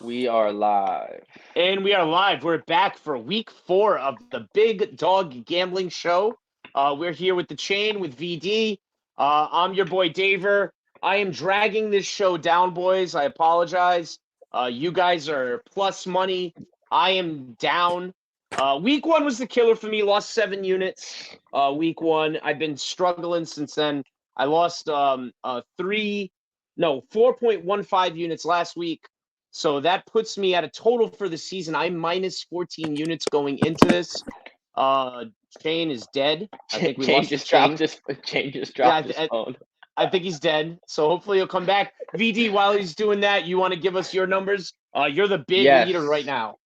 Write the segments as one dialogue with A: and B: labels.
A: We are live.
B: And we are live. We're back for week 4 of the Big Dog Gambling Show. We're here with the chain with VD. I'm your boy Daver. I am dragging this show down, boys. I apologize. You guys are plus money. I am down. Week 1 was the killer for me. Lost 7 units. Week 1. I've been struggling since then. I lost 4.15 units last week. So that puts me at a total for the season. I'm minus 14 units going into this. Chain is dead. I think we lost Chain.
A: Chain just
B: Yeah,
A: dropped his phone.
B: I think he's dead. So hopefully he'll come back. VD, while he's doing that, you want to give us your numbers? You're the big
A: Yes.
B: leader right now.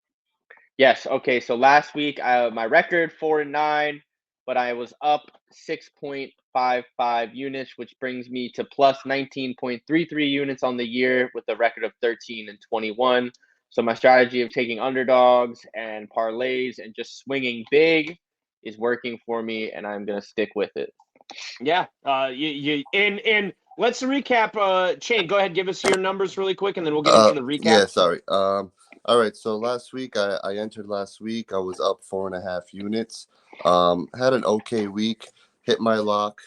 A: Yes. Okay. So last week, my record 4-9, but I was up 6.55 units, which brings me to plus 19.33 units on the year with a record of 13-21. So my strategy of taking underdogs and parlays and just swinging big is working for me, and I'm gonna stick with it.
B: Yeah. And let's recap. Chain, go ahead, give us your numbers really quick, and then we'll get into the recap.
C: Yeah, sorry. All right. So last week I entered last week. I was up 4.5 units. Had an okay week. Hit my lock.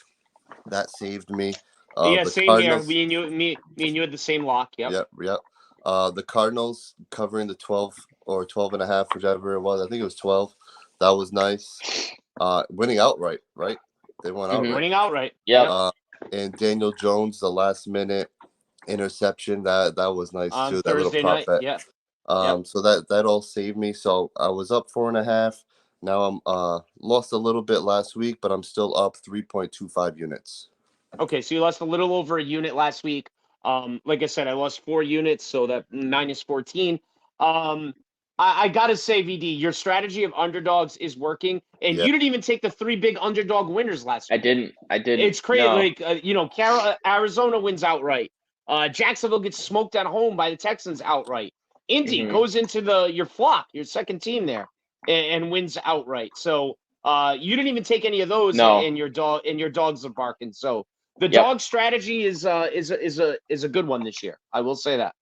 C: That saved me.
B: Yeah,
C: The
B: same
C: Cardinals.
B: here. Me and you had the same lock. Yep.
C: Yep. The Cardinals covering the 12 or 12.5, whichever it was. I think it was 12. That was nice. Winning outright, right? They won outright.
B: Winning outright.
A: Yep.
C: And Daniel Jones, the last minute interception, that was nice
B: On
C: too. That little
B: Thursday
C: prop
B: night.
C: bet.
B: Yeah.
C: So that all saved me. So I was up 4.5. Now I'm lost a little bit last week, but I'm still up 3.25 units.
B: Okay, so you lost a little over a unit last week. Like I said, I lost 4 units, so that minus 14. I gotta say, VD, your strategy of underdogs is working, and
C: Yeah.
B: you didn't even take the 3 big underdog winners last week.
A: I didn't.
B: It's crazy.
A: No.
B: Like, Arizona wins outright. Jacksonville gets smoked at home by the Texans outright. Indy goes into your flock, your second team there, and wins outright. So you didn't even take any of those,
A: No.
B: and your dogs are barking. So the dog strategy is a good one this year. I will say that.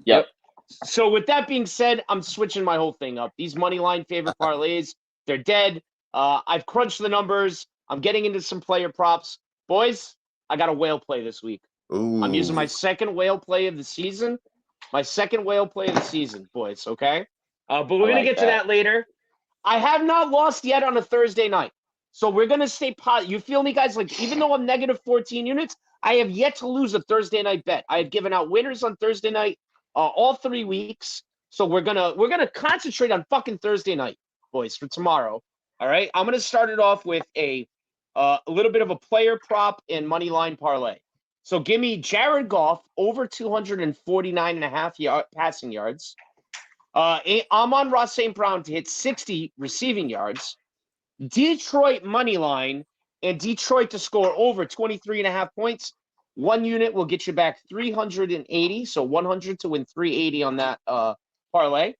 A: Yep.
B: So with that being said, I'm switching my whole thing up. These money line favorite parlays, they're dead. I've crunched the numbers. I'm getting into some player props. Boys, I got a whale play this week.
C: Ooh.
B: I'm using my second whale play of the season. Boys, okay? But we're going to get to that later. I have not lost yet on a Thursday night. So we're going to stay pot. You feel me, guys? Like, even though I'm negative 14 units, I have yet to lose a Thursday night bet. I have given out winners on Thursday night all 3 weeks. So we're gonna concentrate on fucking Thursday night, boys, for tomorrow. All right. I'm gonna start it off with a little bit of a player prop and money line parlay. So give me Jared Goff over 249.5 passing yards. Amon-Ra St. Brown to hit 60 receiving yards. Detroit money line and Detroit to score over 23.5 points. 1 unit will get you back 380, so 100 to win 380 on that parlay.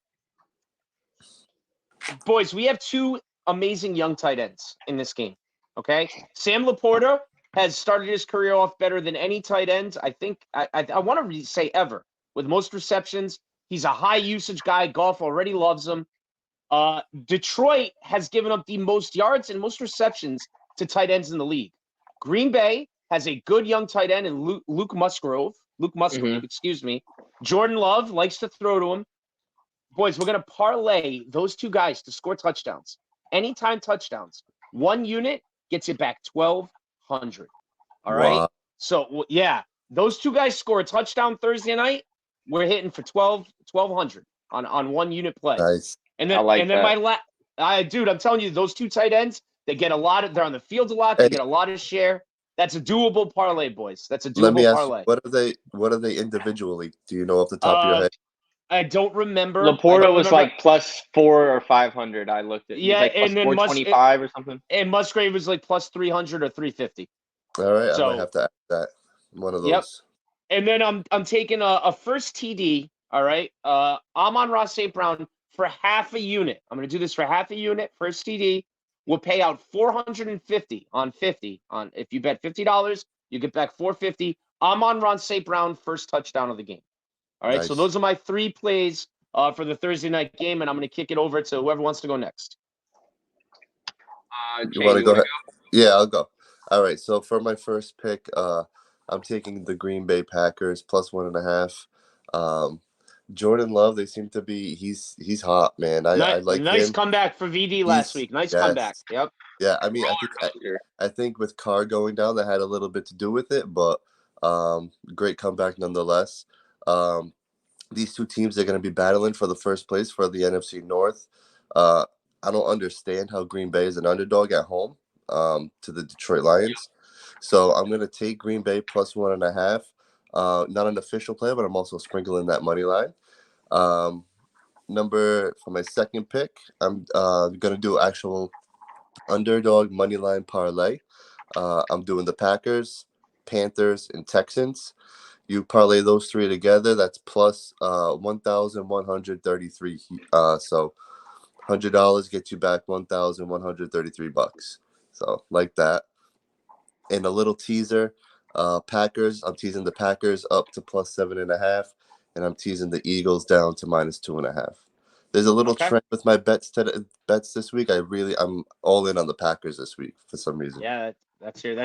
B: Boys, we have 2 amazing young tight ends in this game, okay? Sam Laporta has started his career off better than any tight end, I think, I want to say ever, with most receptions. He's a high-usage guy. Goff already loves him. Detroit has given up the most yards and most receptions to tight ends in the league. Green Bay has a good young tight end in Luke Musgrave, excuse me. Jordan Love likes to throw to him. Boys, we're going to parlay those 2 guys to score touchdowns. Anytime touchdowns. 1 unit gets you back 1,200. All right?
C: Wow.
B: So, yeah, those 2 guys score a touchdown Thursday night. We're hitting for 1,200 on 1 unit play.
C: Nice.
B: And then, dude, I'm telling you, those 2 tight ends, they're on the field a lot. They get a lot of share. That's a doable parlay, boys. That's a doable
C: Let me ask
B: parlay.
C: you, what are they individually? Do you know off the top of your head?
B: I don't remember.
A: Laporta was like plus 400 or 500. I looked at.
B: Yeah,
A: like plus
B: and then
A: 425 or something.
B: And Musgrave was like plus 300 or 350.
C: All right, I might have to add that. One of those.
B: Yep. And then I'm taking a first TD. All right. Amon-Ra St. Brown for half a unit. I'm going to do this for half a unit. First TD will pay out 450 on 50. On if you bet $50, you get back 450. Amon-Ra St. Brown first touchdown of the game. All right, so
C: Nice.
B: those are my 3 plays for the Thursday night game, and I'm going to kick it over to whoever wants to go next.
C: You
A: Jay,
C: want to
A: you
C: go
A: wanna
C: ahead? Yeah, I'll go. All right. So for my first pick, I'm taking the Green Bay Packers plus 1.5. Jordan Love, they seem to be he's hot, man. I like
B: Nice
C: him.
B: comeback for VD last week. Nice comeback.
C: Yes.
B: Yep.
C: Yeah, I mean,
A: coaster?
C: I think with Carr going down, that had a little bit to do with it, but great comeback nonetheless. Um, these two teams are going to be battling for the first place for the NFC North. Uh, I don't understand how Green Bay is an underdog at home to the Detroit Lions. So I'm going to take Green Bay plus 1.5. Not an official play, but I'm also sprinkling that money line. For my second pick, I'm going to do actual underdog money line parlay. I'm doing the Packers, Panthers, and Texans. You parlay those 3 together, that's plus 1,133. So $100 gets you back $1,133. So like that. And a little teaser, Packers. I'm teasing the Packers up to plus 7.5, and I'm teasing the Eagles down to minus 2.5. There's a little trend with my bets this week. I'm all in on the Packers this week for some reason.
B: Yeah, that's your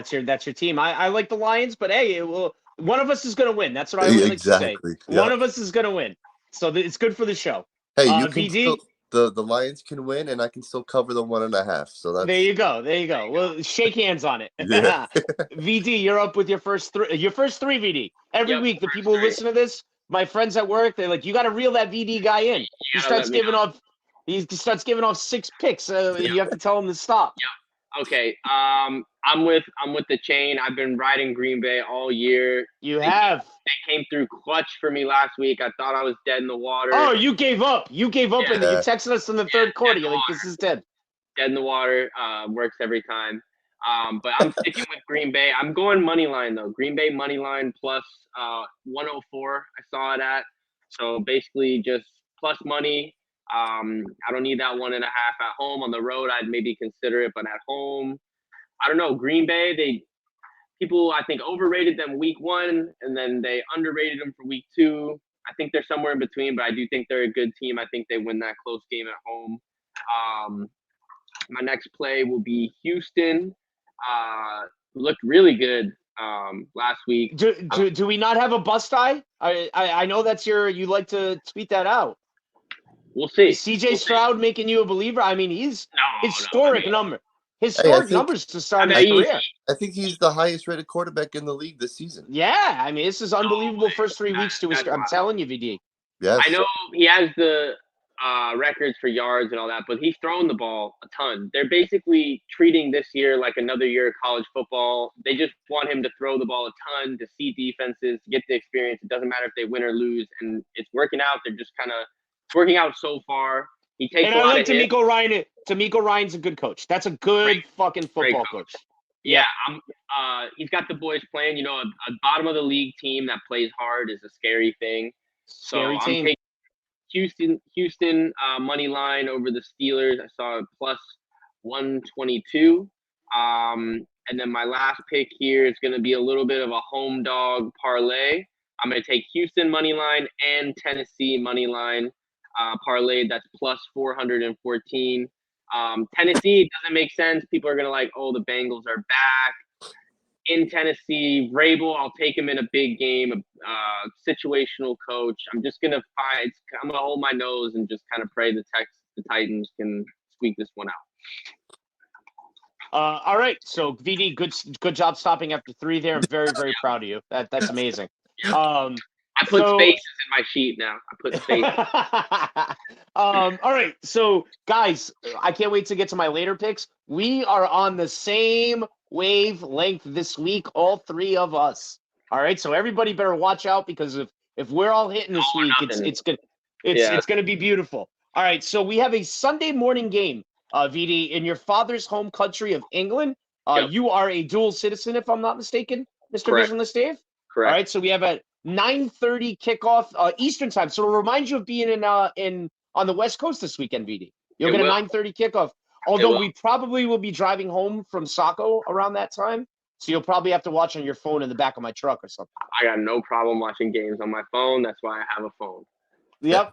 B: team. I like the Lions, but hey, one of us is going to win. That's what I always like to say.
C: Yep.
B: One of us is going to win. So it's good for the show.
C: Hey, you can
B: VD?
C: still, the Lions can win, and I can still cover the 1.5. So that's
B: There you go. Well, shake hands on it.
C: Yeah.
B: VD, you're up with your first 3. Your first 3, VD. Every
A: Yep,
B: week, the people who
A: three.
B: listen to this, my friends at work, they're like, "You got to reel that VD guy in." He starts giving off 6 picks. You have to tell him to stop.
A: Okay. I'm with the chain. I've been riding Green Bay all year.
B: You have.
A: They came through clutch for me last week. I thought I was dead in the water.
B: Oh, you gave up. You gave up, and you texted us in the third quarter. You're like, "This is dead."
A: Dead in the water. Works every time. But I'm sticking with Green Bay. I'm going money line though. Green Bay money line plus 104. I saw it at. So basically just plus money. I don't need that 1.5 at home. On the road, I'd maybe consider it, but at home, I don't know. Green Bay, people I think overrated them week 1, and then they underrated them for week 2. I think they're somewhere in between, but I do think they're a good team. I think they win that close game at home. My next play will be Houston. Looked really good last week.
B: Do we not have a bust eye? I know that's you like to tweet that out.
A: We'll see.
B: Is CJ Stroud making you a believer? I mean, he's historic numbers to start his career.
C: I think he's the highest rated quarterback in the league this season.
B: Yeah, I mean, this is unbelievable first 3 weeks to his. I'm telling you, VD.
C: Yes.
A: I know he has the records for yards and all that, but he's thrown the ball a ton. They're basically treating this year like another year of college football. They just want him to throw the ball a ton, to see defenses, to get the experience. It doesn't matter if they win or lose, and it's working out. They're just kind of working out so far. He takes
B: and
A: a
B: I
A: lot
B: like
A: of
B: DeMeco Ryan. DeMeco Ryan's a good coach. That's a good fucking football coach.
A: Yeah, he's got the boys playing. You know, a bottom of the league team that plays hard is a scary thing.
B: Scary
A: so
B: team.
A: I'm taking Houston money line over the Steelers. I saw a plus 122. And then my last pick here is going to be a little bit of a home dog parlay. I'm going to take Houston money line and Tennessee money line parlay. That's plus 414. Tennessee doesn't make sense. People are going to like, oh, the Bengals are back. In Tennessee, Vrabel, I'll take him in a big game, situational coach. I'm just going to I'm going to hold my nose and just kind of pray the Titans can squeak this one out.
B: All right. So, VD, good job stopping after 3 there. I'm very, very proud of you. That's amazing.
A: I put spaces in my sheet now. I put spaces.
B: All right. So, guys, I can't wait to get to my later picks. We are on the same wavelength this week, all 3 of us. All right. So everybody better watch out, because if we're all hitting this week, it's gonna be beautiful. All right. So we have a Sunday morning game, VD, in your father's home country of England. You are a dual citizen, if I'm not mistaken, Mr. Visionless Dave.
A: Correct.
B: All right. So we have a 9:30 kickoff Eastern time. So it'll remind you of being on the West Coast this weekend, VD. You'll get a 9:30 kickoff. Although we probably will be driving home from Saco around that time. So you'll probably have to watch on your phone in the back of my truck or something.
A: I got no problem watching games on my phone. That's why I have a phone.
B: Yep.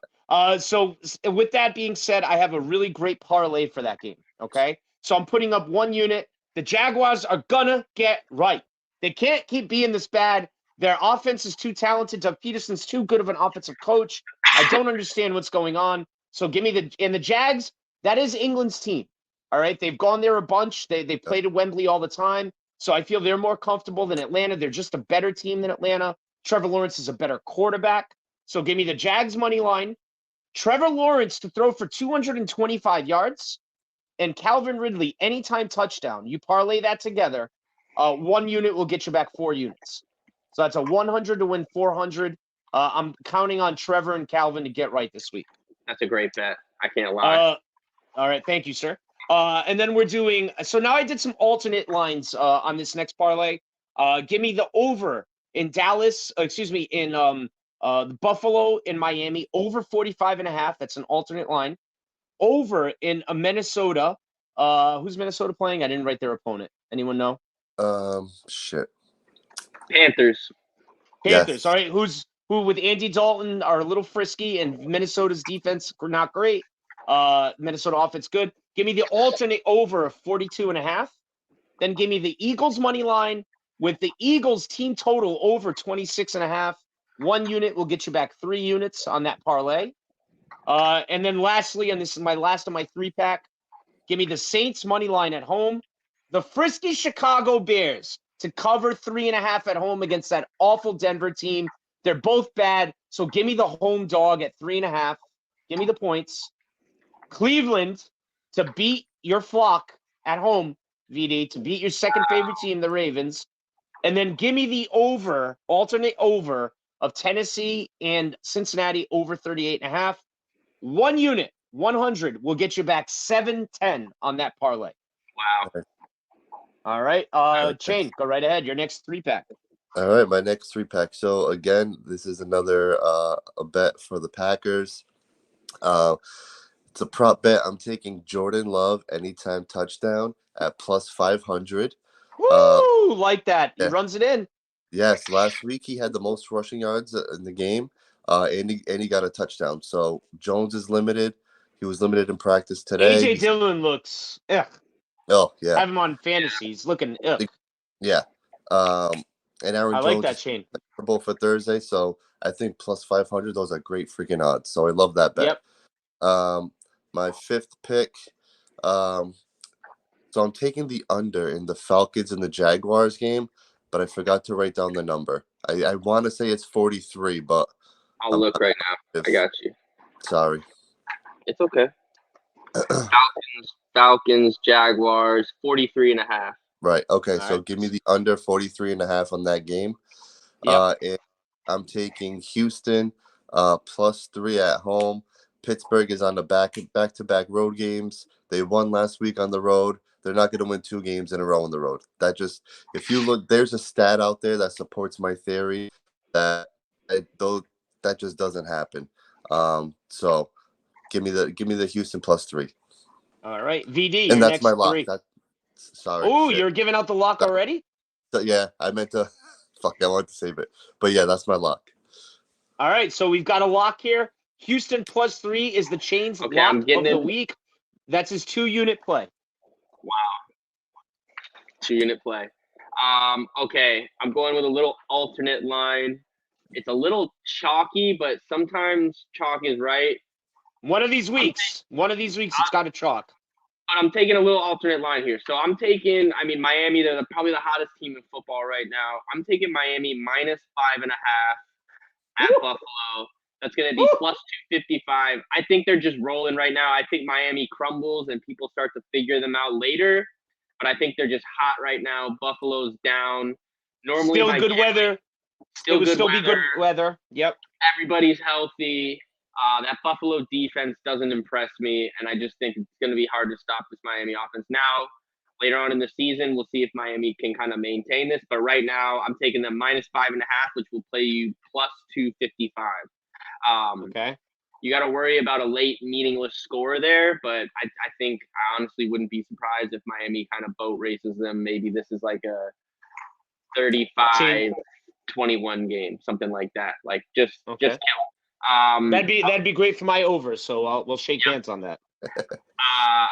B: So with that being said, I have a really great parlay for that game. Okay. So I'm putting up 1 unit. The Jaguars are gonna get right. They can't keep being this bad. Their offense is too talented. Doug Peterson's too good of an offensive coach. I don't understand what's going on. So give me the Jags. That is England's team. All right. They've gone there a bunch. They played at Wembley all the time. So I feel they're more comfortable than Atlanta. They're just a better team than Atlanta. Trevor Lawrence is a better quarterback. So give me the Jags money line. Trevor Lawrence to throw for 225 yards, and Calvin Ridley anytime touchdown. You parlay that together, 1 unit will get you back 4 units. So that's a 100 to win 400. I'm counting on Trevor and Calvin to get right this week.
A: That's a great bet. I can't lie.
B: All right, thank you, sir. And then we're doing. So now I did some alternate lines on this next parlay. Give me the over in Dallas. In Buffalo in Miami, over 45.5. That's an alternate line. Over in Minnesota. Who's Minnesota playing? I didn't write their opponent. Anyone know?
C: Shit.
A: Panthers.
B: Yes. All right. Who with Andy Dalton are a little frisky, and Minnesota's defense not great. Minnesota offense good. Give me the alternate over of 42.5. Then give me the Eagles money line with the Eagles team total over 26.5. 1 unit will get you back 3 units on that parlay. And then lastly, and this is my last of my 3-pack, give me the Saints money line at home, the frisky Chicago Bears to cover 3.5 at home against that awful Denver team. They're both bad, so give me the home dog at 3.5. Give me the points. Cleveland to beat your flock at home, VD, to beat your second favorite team, the Ravens. And then give me the alternate over of Tennessee and Cincinnati over 38.5. 1 unit, 100 will get you back 710 on that parlay.
A: Wow.
B: All right. Shane, go right ahead. Your next 3-pack.
C: All right, my next 3-pack. So again, this is another a bet for the Packers. It's a prop bet. I'm taking Jordan Love anytime touchdown at plus 500.
B: Woo! Like that. He
C: Yeah.
B: runs it in.
C: Yes, last week he had the most rushing yards in the game, and he got a touchdown. So Jones is limited. He was limited in practice today.
B: AJ Dillon looks. Ugh.
C: Oh yeah.
B: I have him on fantasy. He's looking. Ugh.
C: Yeah. And Aaron
B: I
C: Jones
B: like that, Shane.
C: Both for Thursday, so I think plus 500. Those are great freaking odds. So I love that bet.
B: Yep.
C: My 5th pick. So I'm taking the under in the Falcons and the Jaguars game, but I forgot to write down the number. I want to say it's 43, but
A: I'll look right now. I got you.
C: Sorry.
A: It's okay. Falcons, Jaguars, 43.5.
C: Right. Okay.
B: All
C: So
B: right.
C: give me the under 43.5 on that game.
B: Yep.
C: And I'm taking Houston plus 3 at home. Pittsburgh is on the back-to-back road games. They won last week on the road. They're not going to win 2 games in a row on the road. If you look, there's a stat out there that supports my theory that that just doesn't happen. So give me the Houston plus 3.
B: All right, VD.
C: And
B: your
C: that's my lock.
B: 3.
C: Sorry.
B: Oh, you're giving out the lock already?
C: So, yeah, I meant to. Fuck, I wanted to save it, but yeah, that's my lock.
B: All right, so we've got a lock here. Houston plus 3 is the Chain's lock of the week. That's his 2-unit play.
A: Wow. 2-unit play. Okay, I'm going with a little alternate line. It's a little chalky, but sometimes chalk is right.
B: One of these weeks, it's got a chalk.
A: But I'm taking a little alternate line here. So I'm taking, Miami, they're probably the hottest team in football right now. I'm taking Miami minus 5.5 at Buffalo. That's going to be plus 255. I think they're just rolling right now. I think Miami crumbles and people start to figure them out later. But I think they're just hot right now. Buffalo's down. Normally,
B: still good weather. It would still be good weather. Yep.
A: Everybody's healthy. That Buffalo defense doesn't impress me, and I just think it's going to be hard to stop this Miami offense. Now, later on in the season, we'll see if Miami can kind of maintain this. But right now, I'm taking them minus 5.5, which will play you plus 255.
B: Okay.
A: You got to worry about a late meaningless score there, but I think I honestly wouldn't be surprised if Miami kind of boat races them. Maybe this is like a 35, 21 game, something like that. Like just kill.
B: That'd be great for my over. So we'll shake hands on that.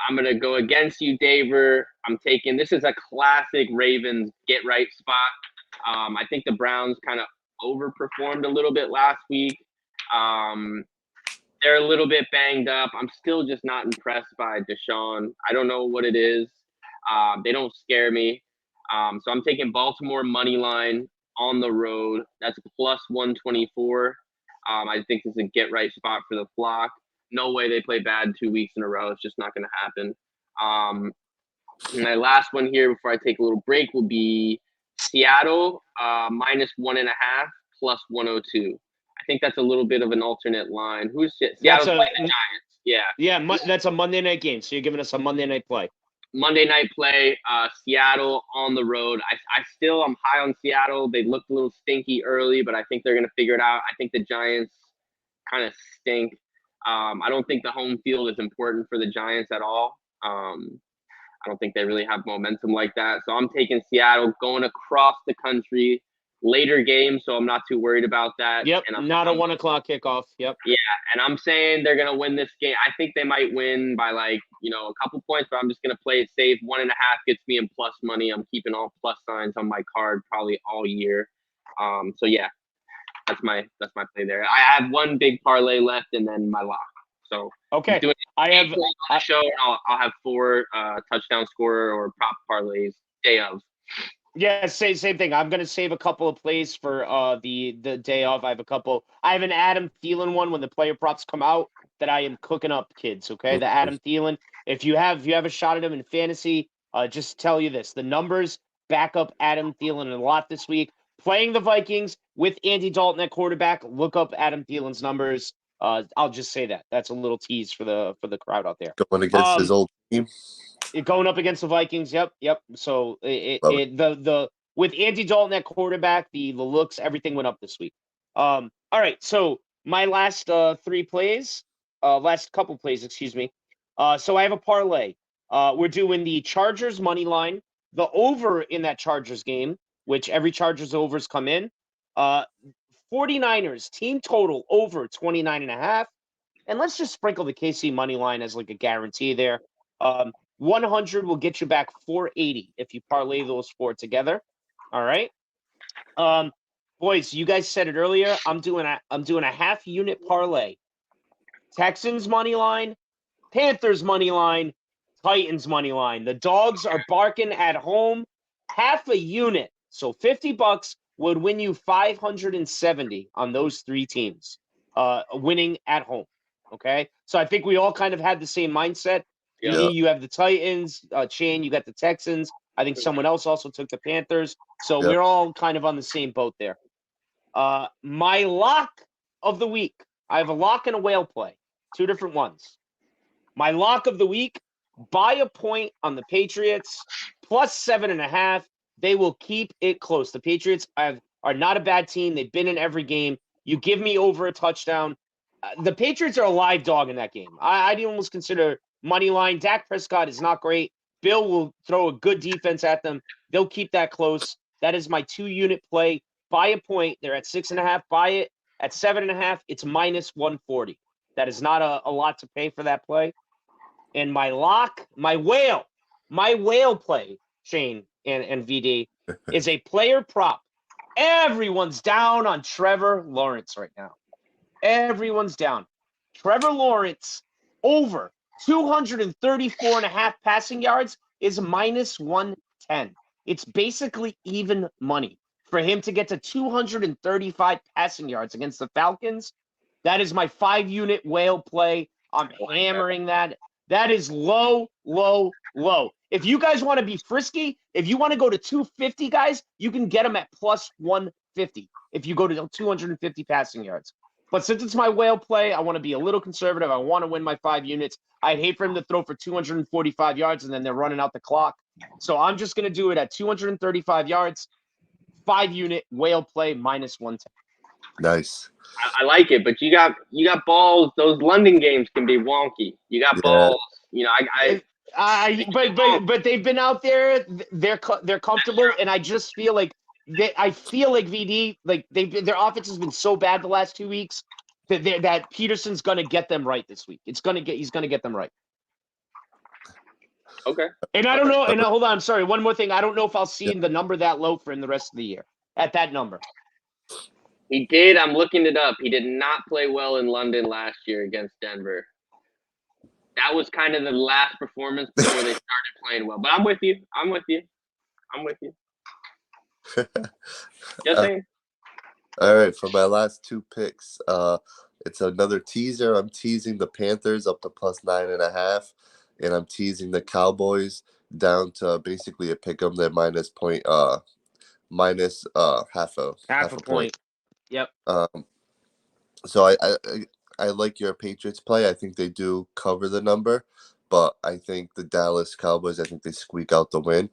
A: I'm gonna go against you, Daver. I'm taking this is a classic Ravens get right spot. I think the Browns kind of overperformed a little bit last week. They're a little bit banged up. I'm still just not impressed by Deshaun. I don't know what it is. They don't scare me. So I'm taking Baltimore money line on the road. That's plus 124. I think this is a get right spot for the flock. No way they play bad 2 weeks in a row. It's just not going to happen. And my last one here before I take a little break will be Seattle minus 1.5 plus 102. I think that's a little bit of an alternate line. Who's Seattle's playing the Giants?
B: Yeah, that's a Monday night game. So you're giving us a Monday night play.
A: Monday night play, Seattle on the road. I'm high on Seattle. They looked a little stinky early, but I think they're going to figure it out. I think the Giants kind of stink. I don't think the home field is important for the Giants at all. I don't think they really have momentum like that. So I'm taking Seattle going across the country. Later game, so I'm not too worried about that.
B: Yep, and not a 1 o'clock kickoff. Yep.
A: Yeah, and I'm saying they're going to win this game. I think they might win by a couple points, but I'm just going to play it safe. 1.5 gets me in plus money. I'm keeping all plus signs on my card probably all year. So yeah, that's my play there. I have one big parlay left and then my lock. So
B: okay,
A: I have on the show. I'll have 4 touchdown scorer or prop parlays day of.
B: Yeah, same thing. I'm gonna save a couple of plays for the day of. I have an Adam Thielen one when the player props come out that I am cooking up, kids. Okay, the Adam Thielen. If you have a shot at him in fantasy, just tell you this: the numbers back up Adam Thielen a lot this week. Playing the Vikings with Andy Dalton at quarterback. Look up Adam Thielen's numbers. I'll just say that. That's a little tease for the crowd out there.
C: Going against his old team.
B: Going up against the Vikings, yep. So with Andy Dalton at quarterback, the looks, everything went up this week. All right, so my last last couple plays, excuse me. So I have a parlay. We're doing the Chargers money line, the over in that Chargers game, which every Chargers overs come in. 49ers team total over 29.5, and let's just sprinkle the KC money line as like a guarantee there. 100 will get you back 480 if you parlay those 4 together. All right. Boys, you guys said it earlier. I'm doing a half unit parlay. Texans money line, Panthers money line, Titans money line. The dogs are barking at home. Half a unit. So $50 would win you 570 on those 3 teams winning at home. Okay. So I think we all kind of had the same mindset.
C: Yeah.
B: You have the Titans, Chain, you got the Texans. I think someone else also took the Panthers. So we're all kind of on the same boat there. My lock of the week. I have a lock and a whale play. 2 different ones. My lock of the week, buy a point on the Patriots, plus 7.5. They will keep it close. The Patriots are not a bad team. They've been in every game. You give me over a touchdown. The Patriots are a live dog in that game. I'd almost consider money line. Dak Prescott is not great. Bill will throw a good defense at them. They'll keep that close. That is my 2-unit play. Buy a point. They're at 6.5. Buy it at 7.5. It's minus 140. That is not a lot to pay for that play. And my lock, my whale play, Shane and VD, is a player prop. Everyone's down on Trevor Lawrence right now. Everyone's down. Trevor Lawrence over 234.5 passing yards is minus 110. It's basically even money for him to get to 235 passing yards against the Falcons. That is my 5-unit whale play. I'm hammering that. That is low, low, low. If you guys want to be frisky, if you want to go to 250, guys, you can get them at plus 150 if you go to 250 passing yards. But since it's my whale play, I want to be a little conservative. I want to win my 5 units. I'd hate for him to throw for 245 yards and then they're running out the clock. So I'm just going to do it at 235 yards, 5-unit whale play minus 110.
C: Nice.
A: I like it, but you got balls. Those London games can be wonky. You got balls. You know,
B: but they've been out there. They're comfortable, and I just feel like I feel like VD, like their offense has been so bad the last 2 weeks that Peterson's gonna get them right this week. He's gonna get them right.
A: Okay.
B: And I don't know. And hold on, I'm sorry. One more thing. I don't know if I'll see
C: Yeah.
B: the number that low for him the rest of the year at that number.
A: He did. I'm looking it up. He did not play well in London last year against Denver. That was kind of the last performance before they started playing well. But I'm with you. Just saying.
C: All right, for my last two picks, it's another teaser. I'm teasing the Panthers up to plus 9.5, and I'm teasing the Cowboys down to basically a pick 'em. They're minus half a point.
B: Yep.
C: So I like your Patriots play. I think they do cover the number, but I think the Dallas Cowboys, I think they squeak out the win.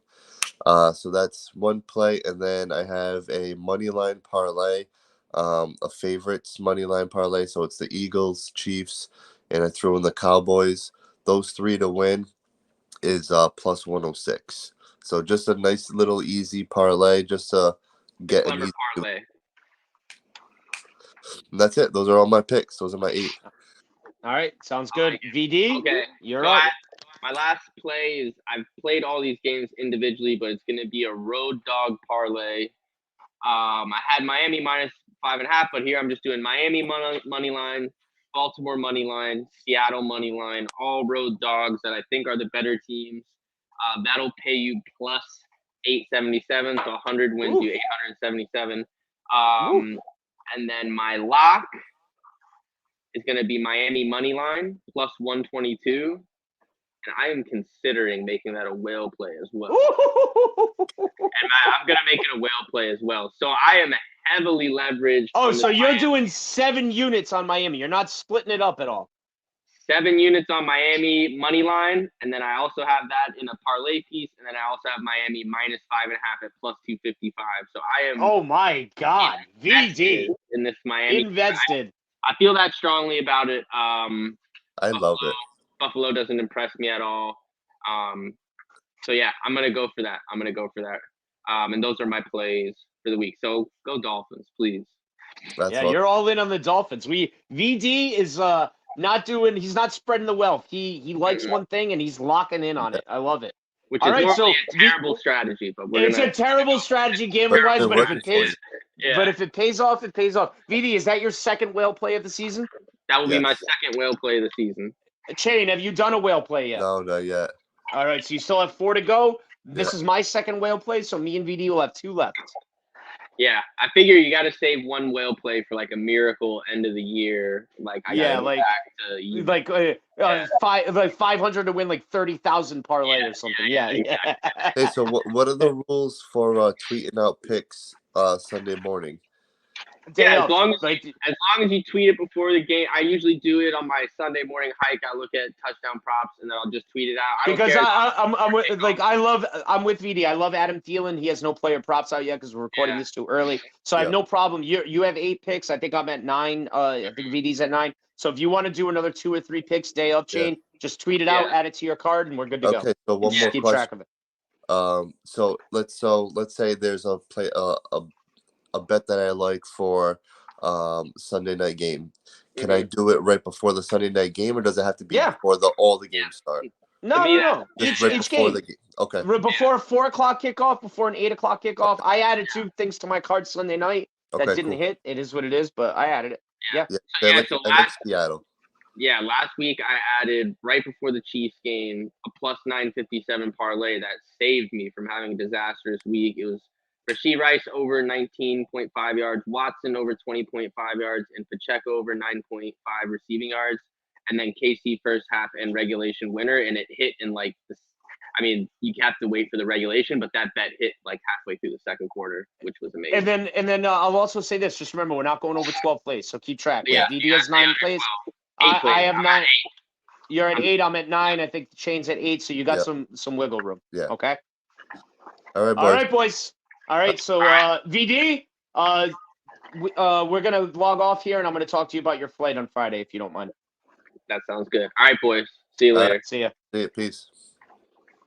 C: So that's one play, and then I have a money line parlay, a favorites money line parlay. So it's the Eagles, Chiefs, and I threw in the Cowboys. Those three to win is plus 106. So just a nice little easy parlay, just to get an
A: Clever
C: easy.
A: parlay.
C: And that's it. Those are all my picks. Those are my 8.
B: All right, sounds good. VD,
A: Okay.
B: you're
A: So
B: up.
A: my last play is I've played all these games individually, but it's going to be a road dog parlay. I had Miami minus 5.5, but here I'm just doing Miami money line, Baltimore money line, Seattle money line, all road dogs that I think are the better teams. That'll pay you plus 877, so 100 wins you 877. And then my lock is going to be Miami money line plus 122. And I am considering making that a whale play as well. And I'm going to make it a whale play as well. So I am heavily leveraged.
B: Oh, so you're doing 7 units on Miami. You're not splitting it up at all.
A: 7 units on Miami money line. And then I also have that in a parlay piece. And then I also have Miami minus 5.5 at plus 255. So I am.
B: Oh, my God. VD.
A: In this Miami.
B: Invested.
A: I feel that strongly about it.
C: I love it.
A: Buffalo doesn't impress me at all. So yeah, I'm gonna go for that. And those are my plays for the week. So go Dolphins, please.
B: You're all in on the Dolphins. VD is he's not spreading the wealth. He likes one thing and he's locking in on it. I love it.
A: Which is normally a terrible strategy, but
B: it's a terrible strategy gambling wise, but if it pays off, it pays off. VD, is that your second whale play of the season?
A: That will be my second whale play of the season.
B: Chain, have you done a whale play yet?
C: No, not yet.
B: All right, so you still have 4 to go. This is my second whale play, so me and VD will have 2 left.
A: Yeah, I figure you got to save one whale play for like a miracle end of the year. Like I gotta go back to
B: 500 to win like 30,000 parlay or something.
A: Exactly.
C: Hey, so what are the rules for tweeting out picks Sunday morning?
A: As long as you tweet it before the game, I usually do it on my Sunday morning hike. I look at touchdown props and then I'll just tweet it out.
B: I'm with VD. I love Adam Thielen. He has no player props out yet because we're recording this too early. So I have no problem. You have 8 picks. I think I'm at 9. I think VD's at 9. So if you want to do another 2 or 3 picks day up, Chain, just tweet it out, add it to your card, and we're good to go.
C: Okay, so one more
B: keep
C: question.
B: track of it.
C: So let's say there's a play a bet that I like for Sunday night game. Can I do it right before the Sunday night game, or does it have to be before all the games start?
B: No.
C: Just
B: Each game.
C: the game. Okay.
B: Before 4 o'clock kickoff, before an 8 o'clock kickoff. I added 2 things to my card Sunday night that didn't hit. It is what it is, but I added it.
A: So
C: Seattle.
A: Yeah, last week I added right before the Chiefs game a plus 957 parlay that saved me from having a disastrous week. It was Rashee Rice over 19.5 yards, Watson over 20.5 yards, and Pacheco over 9.5 receiving yards. And then KC first half and regulation winner. And it hit in you have to wait for the regulation, but that bet hit like halfway through the second quarter, which was amazing.
B: And then I'll also say this. Just remember, we're not going over 12 plays, so keep track. VD has 9 plays. I have 9. You're at 8. I'm at 9. I think the Chain's at 8, so you got some wiggle room.
C: Yeah.
B: Okay.
C: All right, boys.
B: All right, so VD, we're gonna log off here, and I'm gonna talk to you about your flight on Friday, if you don't mind.
A: That sounds good. All right, boys. See you later.
B: See ya.
C: See ya. Peace.